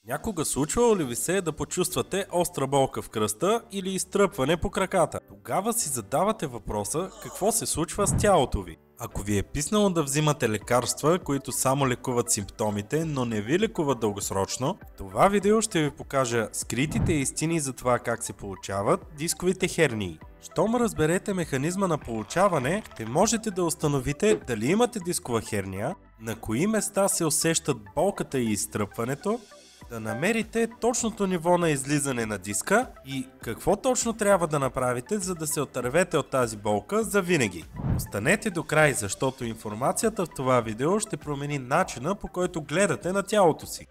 Някога случвало ли ви се да почувствате остра болка в кръста или изтръпване по краката? Тогава си задавате въпроса какво се случва с тялото ви. Ако ви е писнало да взимате лекарства, които само лекуват симптомите, но не ви лекуват дългосрочно, в това видео ще ви покажа скритите истини за това как се получават дисковите хернии. Щом разберете механизма на получаване, ще можете да установите дали имате дискова херния, на кои места се усещат болката и изтръпването, да намерите точното ниво на излизане на диска и какво точно трябва да направите, за да се отървете от тази болка за винаги. Останете до край, защото информацията в това видео ще промени начина, по който гледате на тялото си.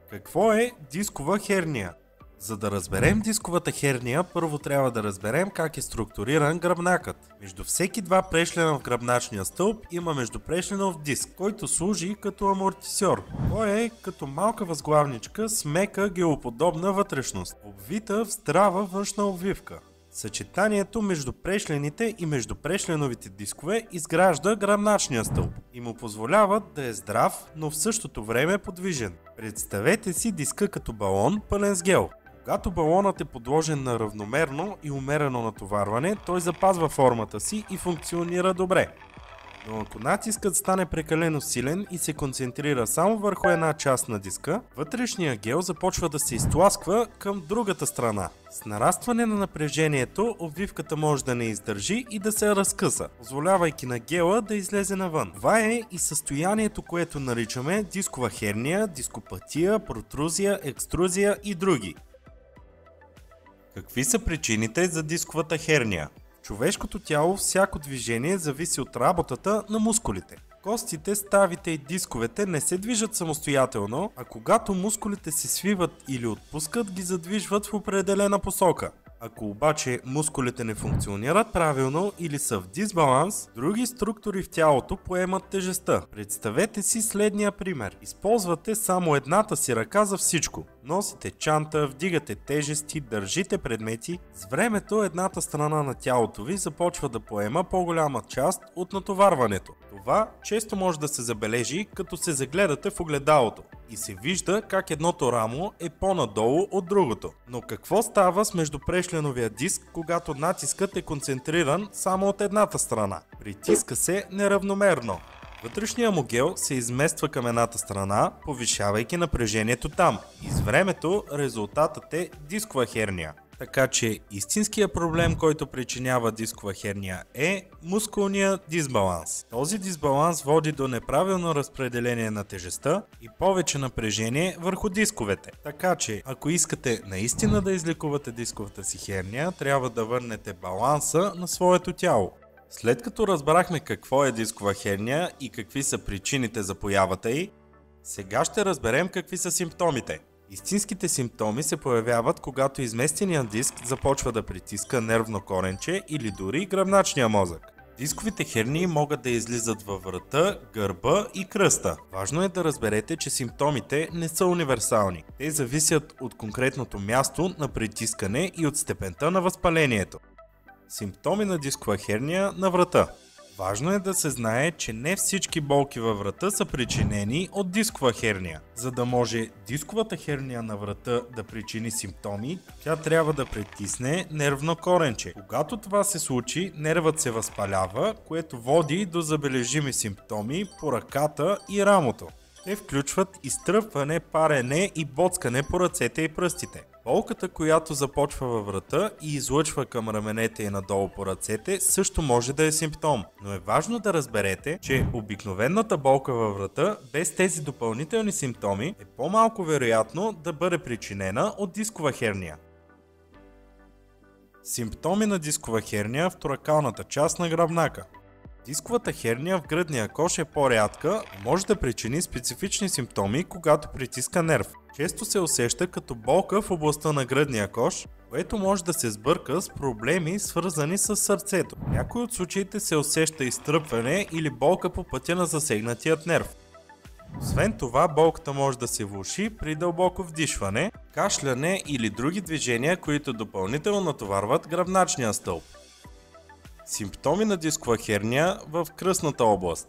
Какво е дискова херния? За да разберем дисковата херния, първо трябва да разберем как е структуриран гръбнакът. Между всеки два прешлена в гръбначния стълб има междупрешленов диск, който служи като амортисьор. Той е като малка възглавничка с мека гелоподобна вътрешност, обвита в здрава външна обвивка. Съчетанието между прешлените и междупрешленовите дискове изгражда гръбначния стълб и му позволява да е здрав, но в същото време подвижен. Представете си диска като балон, пълен с гел. Когато балонът е подложен на равномерно и умерено натоварване, той запазва формата си и функционира добре. Но ако натискът стане прекалено силен и се концентрира само върху една част на диска, вътрешният гел започва да се изтласква към другата страна. С нарастване на напрежението, обвивката може да не издържи и да се разкъса, позволявайки на гела да излезе навън. Това е и състоянието, което наричаме дискова херния, дископатия, протрузия, екструзия и други. Какви са причините за дисковата херния? В човешкото тяло всяко движение зависи от работата на мускулите. Костите, ставите и дисковете не се движат самостоятелно, а когато мускулите се свиват или отпускат, ги задвижват в определена посока. Ако обаче мускулите не функционират правилно или са в дисбаланс, други структури в тялото поемат тежестта. Представете си следния пример. Използвате само едната си ръка за всичко. Носите чанта, вдигате тежести, държите предмети. С времето едната страна на тялото ви започва да поема по-голяма част от натоварването. Това често може да се забележи, като се загледате в огледалото и се вижда как едното рамо е по-надолу от другото. Но какво става с междупрешленовия диск, когато натискът е концентриран само от едната страна? Притиска се неравномерно. Вътрешният му гел се измества към едната страна, повишавайки напрежението там. И с времето резултатът е дискова херния. Така че истинският проблем, който причинява дискова херния е мускулния дисбаланс. Този дисбаланс води до неправилно разпределение на тежестта и повече напрежение върху дисковете. Така че ако искате наистина да излекувате дисковата си херния, трябва да върнете баланса на своето тяло. След като разбрахме какво е дискова херния и какви са причините за появата й, сега ще разберем какви са симптомите. Истинските симптоми се появяват, когато изместеният диск започва да притиска нервно коренче или дори гръбначния мозък. Дисковите хернии могат да излизат във врата, гърба и кръста. Важно е да разберете, че симптомите не са универсални. Те зависят от конкретното място на притискане и от степента на възпалението. Симптоми на дискова херния на врата. Важно е да се знае, че не всички болки във врата са причинени от дискова херния. За да може дисковата херния на врата да причини симптоми, тя трябва да притисне нервно коренче. Когато това се случи, нервът се възпалява, което води до забележими симптоми по ръката и рамото. Те включват изтръпване, парене и боцкане по ръцете и пръстите. Болката, която започва във врата и излъчва към раменете и надолу по ръцете, също може да е симптом. Но е важно да разберете, че обикновената болка във врата без тези допълнителни симптоми е по-малко вероятно да бъде причинена от дискова херния. Симптоми на дискова херния в торакалната част на гръбнака. Дисковата херния в гръдния кош е по-рядка и може да причини специфични симптоми, когато притиска нерв. Често се усеща като болка в областта на гръдния кош, което може да се сбърка с проблеми, свързани с сърцето. В някои от случаите се усеща изтръпване или болка по пътя на засегнатият нерв. Освен това, болката може да се влоши при дълбоко вдишване, кашляне или други движения, които допълнително натоварват гръбначния стълб. Симптоми на дискова херния в кръстната област.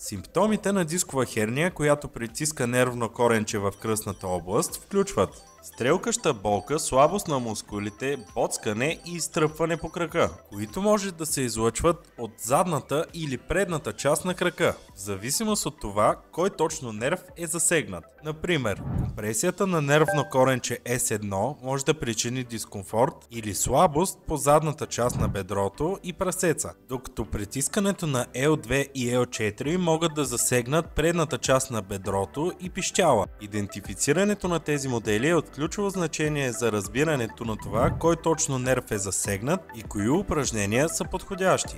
Симптомите на дискова херния, която притиска нервно коренче в кръстната област, включват стрелкаща болка, слабост на мускулите, боцкане и изтръпване по крака, които може да се излъчват от задната или предната част на крака, в зависимост от това кой точно нерв е засегнат. Например, компресията на нервно коренче S1 може да причини дискомфорт или слабост по задната част на бедрото и прасеца, докато притискането на L2 и L4 могат да засегнат предната част на бедрото и пищяла. Идентифицирането на тези модели е от ключово значение за разбирането на това кой точно нерв е засегнат и кои упражнения са подходящи.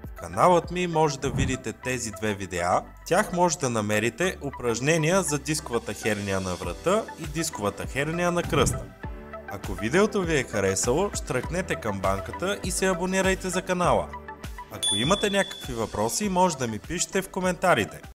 В каналът ми може да видите тези две видеа, в тях може да намерите упражнения за дисковата херния на врата и дисковата херния на кръста. Ако видеото ви е харесало, щръкнете камбанката и се абонирайте за канала. Ако имате някакви въпроси, може да ми пишете в коментарите.